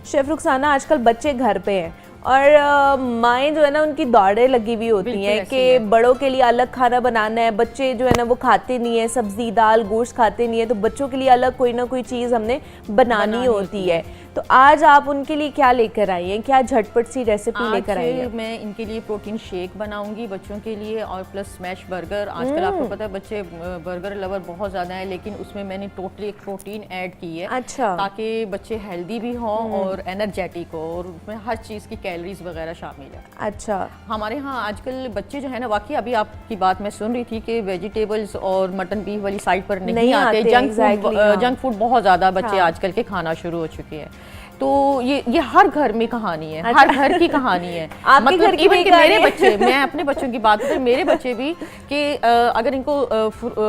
Chef Rukhsana आजकल बच्चे घर पे हैं और माएँ जो है ना उनकी दौड़ें लगी हुई होती हैं कि बड़ों के लिए अलग खाना बनाना है, बच्चे जो है ना वो खाते नहीं है, सब्जी दाल गोश्त खाते नहीं है, तो बच्चों के लिए अलग कोई ना कोई चीज़ हमने बनानी होती है। तो आज आप उनके लिए क्या लेकर आई हैं, क्या झटपट सी रेसिपी लेकर आई हैं? मैं इनके लिए प्रोटीन शेक बनाऊंगी बच्चों के लिए और प्लस स्मैश बर्गर। आजकल आपको पता है बच्चे बर्गर लवर बहुत ज़्यादा है, लेकिन उसमें मैंने टोटली एक प्रोटीन ऐड की है। अच्छा। ताकि बच्चे हेल्दी भी हों और एनर्जेटिक हो और उसमें हर चीज़ की कैलोरीज वगैरह शामिल है। अच्छा। हमारे यहाँ आजकल बच्चे जो है ना, वाकई अभी आपकी बात मैं सुन रही थी कि वेजिटेबल्स और मटन बीफ वाली साइड पर नहीं आते, जंक फूड बहुत ज़्यादा बच्चे आजकल के खाना शुरू हो चुके हैं। तो ये हर घर में कहानी है। अच्छा। हर घर की कहानी है। आपके घर की इवन कि मेरे बच्चे, मैं अपने बच्चों की बात करूं, मेरे बच्चे भी कि अगर इनको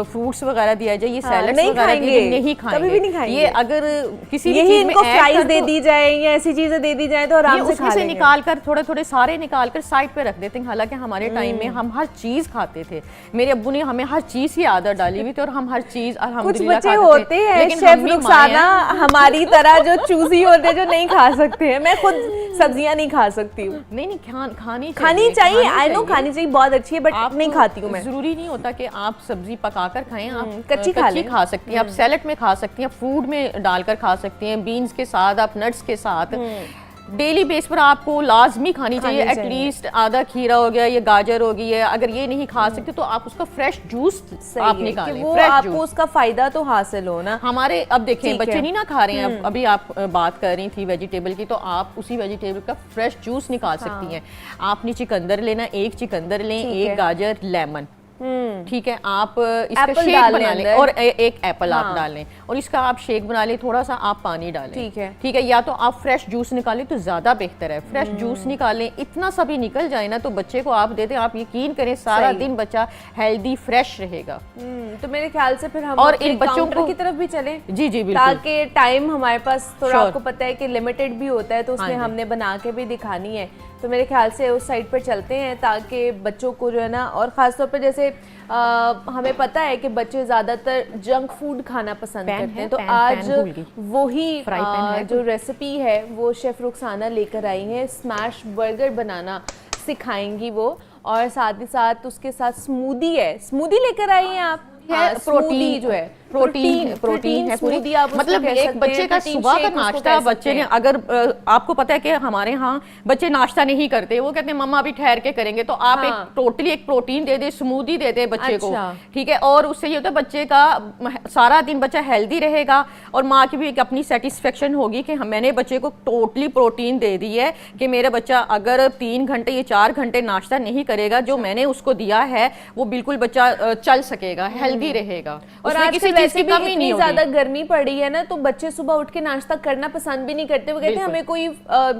फ्रूट्स वगैरह दिया जाए, ये सैलड्स वगैरह नहीं खाएंगे, कभी भी नहीं खाएंगे। ये अगर किसी भी चीज इनको फ्राइज दे दी जाए या ऐसी चीजें दे दी जाए तो आराम से खा लेंगे। निकाल कर थोड़े थोड़े सारे निकाल कर साइड पे रख देते हैं। हालांकि हमारे टाइम में हम हर चीज खाते थे, मेरे अब्बू ने हमें हर चीज की आदत डाली हुई थी और हम हर चीज अल्हम्दुलिल्लाह खाते थे। कुछ बच्चे होते हैं शेफ रुखसाना हमारी तरह जो चूजी होते हैं, जो नहीं खा सकते हैं। मैं खुद सब्जियां नहीं खा सकती हूँ। नहीं खानी चाहिए। आई नो खानी चाहिए, बहुत अच्छी है, बट आप नहीं खाती हूँ मैं। जरूरी नहीं होता कि आप सब्जी पकाकर खाएं, आप कच्ची खा सकती हैं, आप सैलेड में खा सकती हैं, फूड में डालकर खा सकती हैं, बीन्स के साथ, आप नट्स के साथ। डेली बेस पर आपको लाजमी खानी चाहिए। एटलीस्ट आधा खीरा हो गया, ये गाजर हो गई है, अगर ये नहीं खा सकते तो आप उसका फ्रेश जूस आप निकालें, वो आपको उसका फायदा तो हासिल हो ना। हमारे अब देखें बच्चे नहीं ना खा रहे हैं, अभी आप बात कर रही थी वेजिटेबल की, तो आप उसी वेजिटेबल का फ्रेश जूस निकाल सकती हैं। आपने चुकंदर लेना, एक चुकंदर लें, एक गाजर, लेमन, ठीक है, आप इसका शेक बना लें और एक एप्पल आप डाल लें और इसका आप शेक बना लें, थोड़ा सा आप पानी डालें, ठीक है। या तो आप फ्रेश जूस निकालें तो ज्यादा बेहतर है। फ्रेश जूस निकालें, इतना सा भी निकल जाए ना तो बच्चे को आप देते, आप यकीन करें सारा दिन बच्चा हेल्दी फ्रेश रहेगा। तो मेरे ख्याल से फिर हम और इन बच्चों को की तरफ भी चले। जी बिल्कुल, ताकि टाइम हमारे पास थोड़ा आपको पता है कि लिमिटेड भी होता है, तो उसमें हमने बना के भी दिखानी है। तो मेरे ख्याल से उस साइड पर चलते हैं ताकि बच्चों को जो है ना, और ख़ासतौर पर जैसे हमें पता है कि बच्चे ज़्यादातर जंक फूड खाना पसंद करते हैं, तो आज वही जो रेसिपी है वो शेफ रुखसाना लेकर आई हैं। स्मैश बर्गर बनाना सिखाएंगी वो, और साथ ही साथ उसके साथ स्मूदी है, स्मूदी लेकर आई हैं आप। प्रोटीन जो है, प्रोटीन है पूरी, मतलब एक बच्चे का सुबह का नाश्ता बच्चे ने, अगर आपको पता है कि हमारे यहाँ बच्चे नाश्ता नहीं करते, वो कहते हैं मम्मा अभी ठहर के करेंगे, तो आप एक टोटली एक प्रोटीन दे दे, स्मूदी दे दे बच्चे को, ठीक है। और उससे ये होता है बच्चे का सारा दिन बच्चा हेल्दी रहेगा और माँ की भी एक अपनी सेटिस्फेक्शन होगी कि मैंने बच्चे को टोटली प्रोटीन दे दी है कि मेरा बच्चा अगर 3 घंटे या 4 घंटे नाश्ता नहीं करेगा, जो मैंने उसको दिया है वो बिल्कुल बच्चा चल सकेगा, हेल्दी रहेगा। और आज किसी चीज की कमी नहीं, ज्यादा गर्मी पड़ी है ना, तो बच्चे सुबह उठ के नाश्ता करना पसंद भी नहीं करते। वो कहते हैं हमें कोई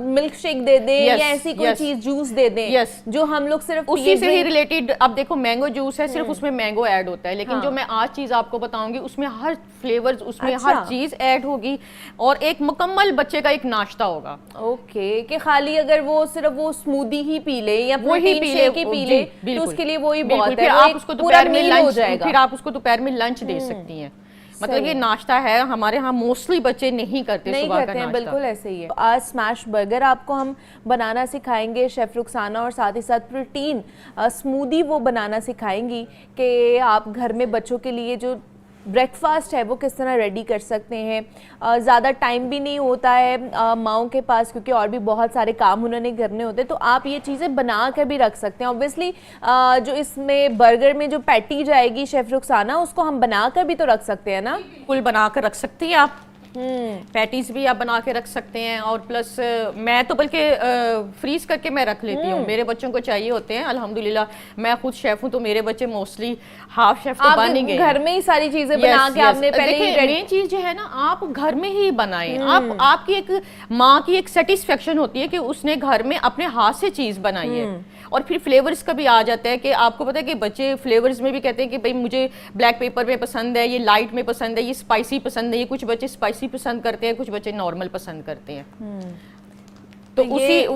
मिल्क शेक दे दे या ऐसी कोई चीज, जूस दे दे, जो हम लोग सिर्फ उसी से ही रिलेटेड। अब देखो मैंगो जूस है, सिर्फ उसमें मैंगो ऐड होता है, लेकिन जो मैं आज चीज आपको बताऊंगी उसमें हर फ्लेवर्स, उसमें हर चीज ऐड होगी और एक मुकम्मल बच्चे का एक नाश्ता होगा। ओके, कि खाली अगर वो सिर्फ वो स्मूदी ही पी ले या प्रोटीन शेक ही पी ले तो उसके लिए वही बहुत है। आप उसको दोपहर में लंच, फिर आप उसको दोपहर में लंच दे सकती हैं। मतलब ये नाश्ता है, हमारे यहाँ मोस्टली बच्चे नहीं करते सुबह का नाश्ता। बिल्कुल ऐसे ही है। तो आज स्मैश बर्गर आपको हम बनाना सिखाएंगे शेफ रुखसाना, और साथ ही साथ प्रोटीन स्मूदी वो बनाना सिखाएंगी कि आप घर में बच्चों के लिए जो ब्रेकफास्ट है वो किस तरह रेडी कर सकते हैं। ज़्यादा टाइम भी नहीं होता है माओं के पास, क्योंकि और भी बहुत सारे काम उन्होंने करने होते हैं, तो आप ये चीज़ें बना कर भी रख सकते हैं। ऑब्वियसली जो इसमें बर्गर में जो पैटी जाएगी शेफ रुखसाना, उसको हम बना कर भी तो रख सकते हैं ना। बिल्कुल बना कर रख सकती हैं आप, पैटीज भी आप बना के रख सकते हैं। और प्लस मैं तो बल्कि फ्रीज करके मैं रख लेती हूँ, मेरे बच्चों को चाहिए होते हैं। अल्हम्दुलिल्लाह मैं खुद शेफ हूँ, तो मेरे बच्चे मोस्टली हाफ शेफ तो बन ही गए। घर में ही सारी चीजें बना के आपने पहले मेन चीज जो है ना, आप घर में ही बनाएं। आप आपकी एक माँ की एक सेटिस्फेक्शन होती है कि उसने घर में अपने हाथ से चीज बनाई है। और फिर फ्लेवर्स का भी आ जाता है कि आपको पता है कि बच्चे फ्लेवर्स में भी कहते हैं कि भाई मुझे ब्लैक पेपर में पसंद है, ये लाइट में पसंद है, ये स्पाइसी पसंद है। ये कुछ बच्चे स्पाइसी पसंद करते हैं, कुछ बच्चे नॉर्मल पसंद करते हैं। तो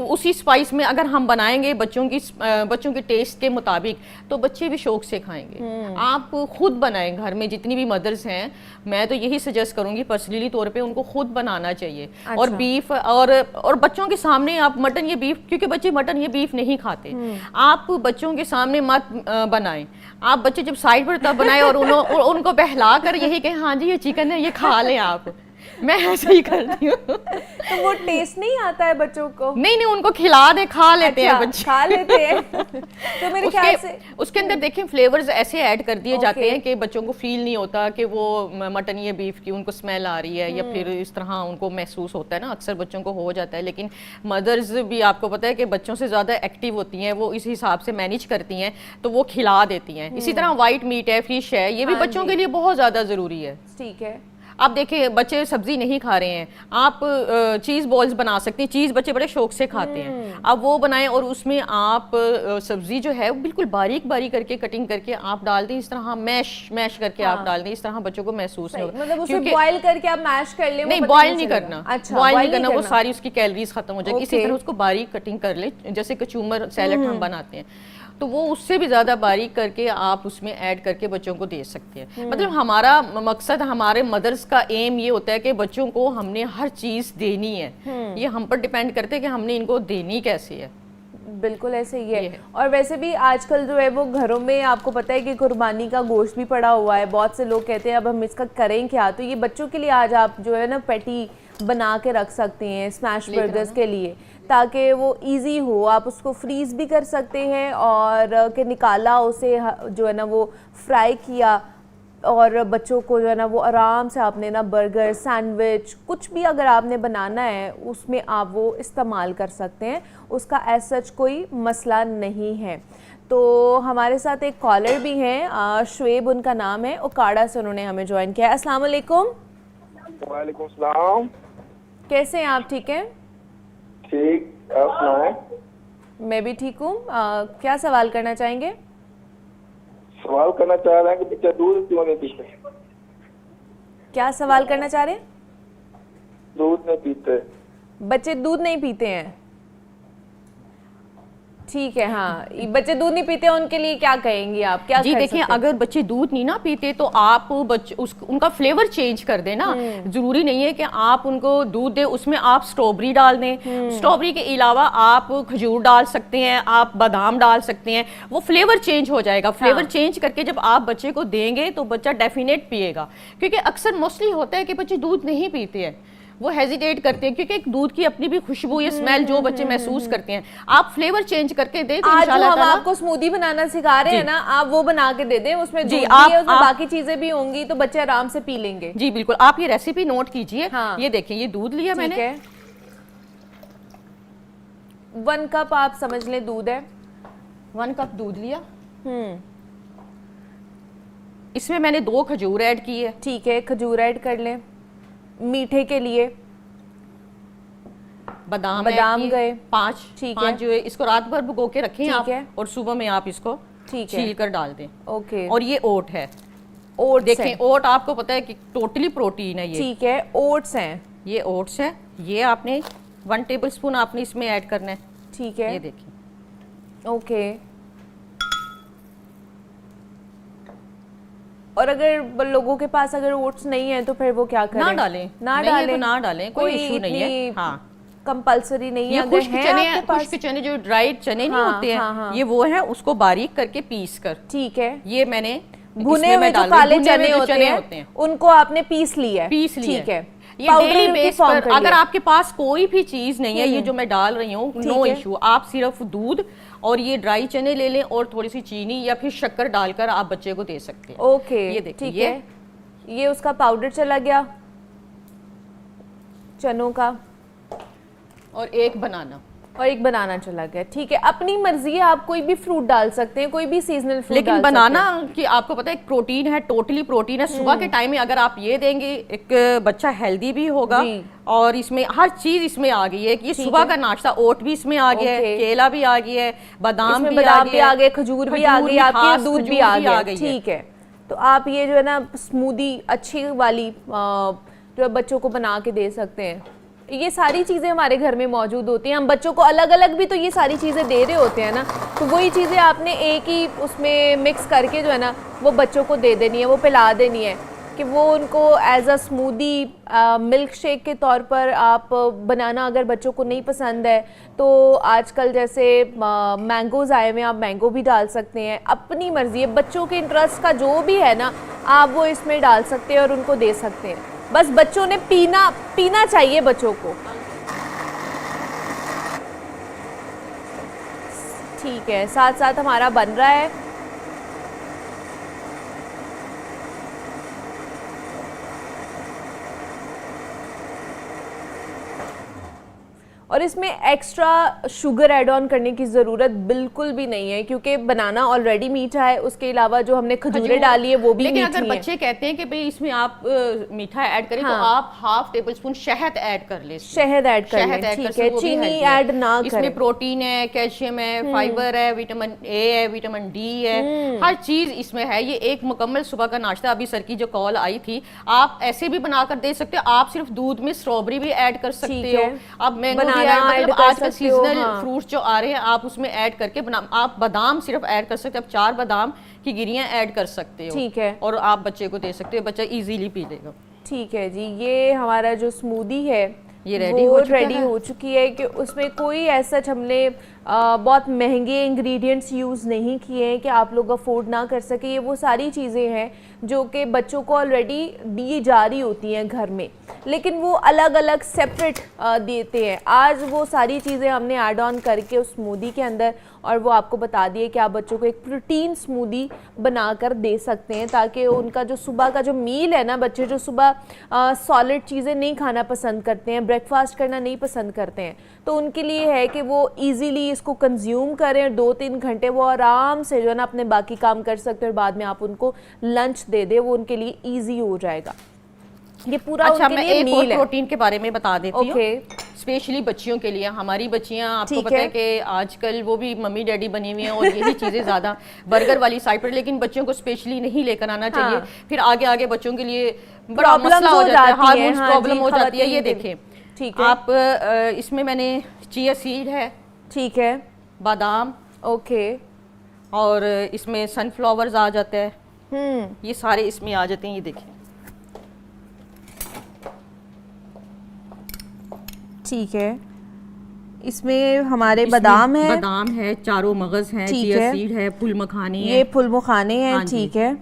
उसी स्पाइस में अगर हम बनाएंगे बच्चों के टेस्ट के मुताबिक, तो बच्चे भी शौक से खाएंगे। आप खुद बनाएं घर में, जितनी भी मदर्स हैं, मैं तो यही सजेस्ट करूंगी पर्सनली तौर पे, उनको खुद बनाना चाहिए। अच्छा। और बीफ और बच्चों के सामने आप मटन या बीफ, क्योंकि बच्चे मटन या बीफ नहीं खाते, आप बच्चों के सामने मत बनाएं। आप बच्चे जब साइड पर तब बनाएं और उनको बहला कर यही कहें हाँ जी ये चिकन है, ये खा लें आप। मैं ऐसे ही करती हूँ। तो वो टेस्ट नहीं आता है बच्चों को? नहीं, उनको खिला दे, खा लेते हैं बच्चे, खा लेते हैं। तो मेरे ख्याल से उसके अंदर देखें फ्लेवर्स ऐसे ऐड कर दिए जाते हैं कि बच्चों को फील नहीं होता कि वो मटन या बीफ की उनको स्मेल आ रही है, या फिर इस तरह उनको महसूस होता है ना, अक्सर बच्चों को हो जाता है। लेकिन मदर्स भी आपको पता है कि बच्चों से ज़्यादा एक्टिव होती हैं, वो इस हिसाब से मैनेज करती हैं, तो वो खिला देती हैं। इसी तरह वाइट मीट है, फिश है, ये भी बच्चों के लिए बहुत ज़्यादा ज़रूरी है। ठीक है। आप देखिए बच्चे सब्जी नहीं खा रहे हैं, आप चीज़ बॉल्स बना सकते हैं, चीज़ बच्चे बड़े शौक से खाते हैं, आप वो बनाएं और उसमें आप सब्जी जो है वो बिल्कुल बारीक बारीक करके कटिंग करके आप डाल दें, इस तरह मैश करके आप डाल दें, इस तरह बच्चों को महसूस नहीं होगा। मतलब उसे बॉईल करके आप मैश कर लें? नहीं, बॉईल नहीं करना। अच्छा, बॉईल नहीं करना, वो सारी उसकी कैलोरीज खत्म हो जाएगी। इसी तरह उसको बारीक कटिंग कर ले, जैसे कचूमर सैलेड हम बनाते हैं, तो वो उससे भी ज़्यादा बारीक करके आप उसमें ऐड करके बच्चों को दे सकते हैं। मतलब हमारा मकसद, हमारे मदर्स का एम ये होता है कि बच्चों को हमने हर चीज़ देनी है, ये हम पर डिपेंड करते हैं कि हमने इनको देनी कैसे है। बिल्कुल ऐसे ही है। और वैसे भी आजकल जो है वो घरों में आपको पता है कि कुर्बानी का गोश्त भी पड़ा हुआ है, बहुत से लोग कहते हैं अब हम इसका करें क्या, तो ये बच्चों के लिए आज आप जो है ना पैटी बना के रख सकते हैं स्मैश बर्गर्स के लिए, ताकि वो इजी हो। आप उसको फ्रीज़ भी कर सकते हैं और कि निकाला उसे जो है ना वो फ्राई किया, और बच्चों को जो है ना वो आराम से आपने ना बर्गर, सैंडविच, कुछ भी अगर आपने बनाना है उसमें आप वो इस्तेमाल कर सकते हैं, उसका एज सच कोई मसला नहीं है। तो हमारे साथ एक कॉलर भी हैं, शुएब उनका नाम है, ओकाड़ा से उन्होंने हमें ज्वाइन किया है। अस्सलाम वालेकुम। वालेकुम सलाम। कैसे हैं आप? ठीक हैं? ठीक, आप सुनाएं। मैं भी ठीक हूँ। क्या सवाल करना चाहेंगे? सवाल करना चाह रहे हैं कि बच्चा दूध क्यों नहीं पीते? क्या सवाल करना चाह रहे हैं? दूध नहीं पीते, बच्चे दूध नहीं पीते हैं। ठीक है, हाँ, बच्चे दूध नहीं पीते, उनके लिए क्या कहेंगी आप? क्या जी देखिए, अगर बच्चे दूध नहीं ना पीते तो आप उनका फ्लेवर चेंज कर दें ना। जरूरी नहीं है कि आप उनको दूध दें, उसमें आप स्ट्रॉबेरी डाल दें, स्ट्रॉबेरी के अलावा आप खजूर डाल सकते हैं, आप बादाम डाल सकते हैं, वो फ्लेवर चेंज हो जाएगा। फ्लेवर चेंज करके जब आप बच्चे को देंगे तो बच्चा डेफिनेट पिएगा, क्योंकि अक्सर मोस्टली होता है कि बच्चे दूध नहीं पीते हैं, वो हेजिटेट करते हैं, क्योंकि एक दूध की अपनी भी खुशबू या स्मेल जो बच्चे महसूस करते हैं। आप फ्लेवर चेंज करके दें तो इंशाल्लाह हम आपको स्मूदी बनाना सिखा रहे हैं ना, आप वो बना के दे दें, उसमें दूध भी है, उसमें बाकी चीजें भी होंगी, तो बच्चे आराम से पी लेंगे। जी बिल्कुल, आप ये रेसिपी नोट कीजिए। हाँ। ये देखिए, ये दूध लिया मैंने, 1 कप आप समझ लें दूध है, 1 कप दूध लिया। इसमें मैंने 2 खजूर ऐड की है। ठीक है, खजूर ऐड कर लें। मीठे के लिए बादाम गए 5। ठीक है, जो है इसको रात भर भिगो के रखें आप, और सुबह में आप इसको छील कर डाल दें। ओके। और ये ओट है, ओट देखें, ओट आपको पता है कि टोटली प्रोटीन है ये। ठीक है, ओट्स हैं, ये ओट्स है, ये आपने 1 टेबलस्पून आपने इसमें ऐड करना है। ठीक है, ये देखिए। ओके। और अगर लोगों के पास अगर ओट्स नहीं है तो फिर वो क्या करें? ना डालें, ना डालें, कोई इशू नहीं है। हाँ, कंपल्सरी नहीं है। खुश्क चने जो ड्राइड चने नहीं होते हैं, ये वो है, उसको बारीक करके पीस कर। ठीक है, ये मैंने भुने हुए जो काले चने होते हैं उनको आपने पीस लिया है। ठीक है, ये डेली बेस पर अगर आपके पास कोई भी चीज नहीं है, ये जो मैं डाल रही हूँ, नो इशू, आप सिर्फ दूध और ये ड्राई चने ले लें और थोड़ी सी चीनी या फिर शक्कर डालकर आप बच्चे को दे सकते हैं। ओके, ये देखिए, ये उसका पाउडर चला गया चनों का, और एक बनाना चला गया। ठीक है, अपनी मर्जी है, आप कोई भी फ्रूट डाल सकते हैं, कोई भी सीजनल फ्रूट, लेकिन बनाना कि आपको पता है एक प्रोटीन है, टोटली प्रोटीन है। सुबह के टाइम में अगर आप ये देंगे, एक बच्चा हेल्दी भी होगा, और इसमें हर चीज इसमें आ गई है कि सुबह का नाश्ता, ओट भी इसमें आ गया है, केला भी आ गया है, बादाम भी आ गए, खजूर भी आ गई, आपके दूध भी आ गया। ठीक है, तो आप ये जो है ना स्मूदी अच्छी वाली जो बच्चों को बना के दे सकते हैं। ये सारी चीज़ें हमारे घर में मौजूद होती हैं। हम बच्चों को अलग अलग भी तो ये सारी चीज़ें दे रहे होते हैं ना, तो वही चीज़ें आपने एक ही उसमें मिक्स करके जो है ना वो बच्चों को दे देनी है, वो पिला देनी है कि वो उनको as a smoothie milkshake के तौर पर आप बनाना। अगर बच्चों को नहीं पसंद है तो आजकल जैसे मैंगोज़ आए हुए हैं, आप मैंगो भी डाल सकते हैं, अपनी मर्ज़ी है। बच्चों के इंटरेस्ट का जो भी है ना आप वो इसमें डाल सकते हैं और उनको दे सकते हैं। बस बच्चों ने पीना चाहिए बच्चों को। ठीक है, साथ साथ हमारा बन रहा है। और इसमें एक्स्ट्रा शुगर ऐड ऑन करने की ज़रूरत बिल्कुल भी नहीं है क्योंकि बनाना ऑलरेडी मीठा है। उसके अलावा जो हमने खजूरें डाली है वो भी मीठी है। लेकिन अगर बच्चे कहते हैं कि भाई इसमें आप मीठा ऐड करें, तो आप हाफ टेबल स्पून शहद ऐड कर ले। शहद ऐड कर लें, ठीक है, चीनी ऐड ना करें। इसमें प्रोटीन है, कैल्शियम है, फाइबर है, विटामिन ए है, विटामिन डी है, हर चीज इसमें है। ये एक मुकम्मल सुबह का नाश्ता। अभी सर की जो कॉल आई थी, आप ऐसे भी बनाकर दे सकते हो। आप सिर्फ दूध में स्ट्रॉबेरी भी ऐड कर सकते हो, आप मैंगो मतलब आजकल सीजनल फ्रूट्स जो आ रहे हैं आप उसमें ऐड करके बना। आप बादाम सिर्फ ऐड कर सकते हो, आप 4 बादाम की गिरियां ऐड कर सकते हो, ठीक है, और आप बच्चे को दे सकते हो, बच्चा इजीली पी लेगा। ठीक है जी, ये हमारा जो स्मूदी है ये रेडी हो चुकी है कि उसमें कोई ऐसा हमने बहुत महंगे इंग्रेडिएंट्स यूज़ नहीं किए हैं कि आप लोग अफोर्ड ना कर सके। ये वो सारी चीज़ें हैं जो कि बच्चों को ऑलरेडी दी जा रही होती हैं घर में, लेकिन वो अलग अलग सेपरेट देते हैं। आज वो सारी चीज़ें हमने ऐड ऑन करके उस स्मूदी के अंदर, और वो आपको बता दिए कि आप बच्चों को एक प्रोटीन स्मूदी बनाकर दे सकते हैं ताकि उनका जो सुबह का जो मील है ना, बच्चे जो सुबह सॉलिड चीज़ें नहीं खाना पसंद करते हैं, ब्रेकफास्ट करना नहीं पसंद करते हैं, तो उनके लिए है कि वो ईज़िली इसको कंज्यूम करें। 2-3 घंटे वो आराम से जो है ना अपने बाकी काम कर सकते हैं और बाद में आप उनको लंच दे दे, वो उनके लिए ईजी हो जाएगा। ये पूरा अच्छा, उनके मैं लिए एक मील और है। प्रोटीन के बारे में बता देती हूँ, ओके, स्पेशली बच्चियों के लिए। हमारी बच्चियां, आपको पता है कि आजकल वो भी मम्मी डैडी बनी हुई हैं और यही चीज़ें ज़्यादा बर्गर वाली साइड पर, लेकिन बच्चों को स्पेशली नहीं लेकर आना चाहिए। फिर आगे आगे बच्चों के लिए बड़ा मसला हो जाता है, हार्मोन्स प्रॉब्लम हो जाती है। ये देखें, ठीक है, आप इसमें मैंने चिया सीड है, ठीक है, बादाम, ओके, और इसमें सनफ्लावर्स आ जाता है, ये सारे इसमें आ जाते हैं। ये देखिए, ठीक है, इसमें हमारे बादाम है, चारों मगज है, चिया सीड है, फूल मखाने है, ये फूल मखाने हैं, ठीक है,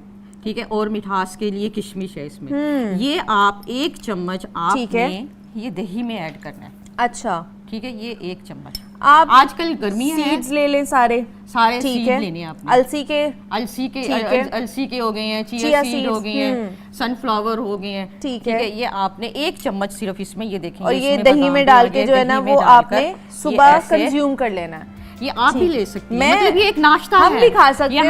ठीक है, और मिठास के लिए किशमिश है इसमें। ये आप 1 चम्मच आपने ये दही में ऐड करना है। अच्छा, ठीक है, ये 1 चम्मच। आप आजकल गर्मी है, सीड्स ले लें सारे सीड लेने हैं आपने। अलसी के हो गए हैं, चिया सीड हो गए हैं, सनफ्लावर हो गए हैं, ठीक है। ये आपने 1 चम्मच सिर्फ इसमें, ये देखेंगे, और ये दही में डाल के जो है ना वो आपने सुबह कंज्यूम कर लेना है। ये आप भी ले सकते हैं, मतलब ये एक नाश्ता है, हम भी खा सकते हैं।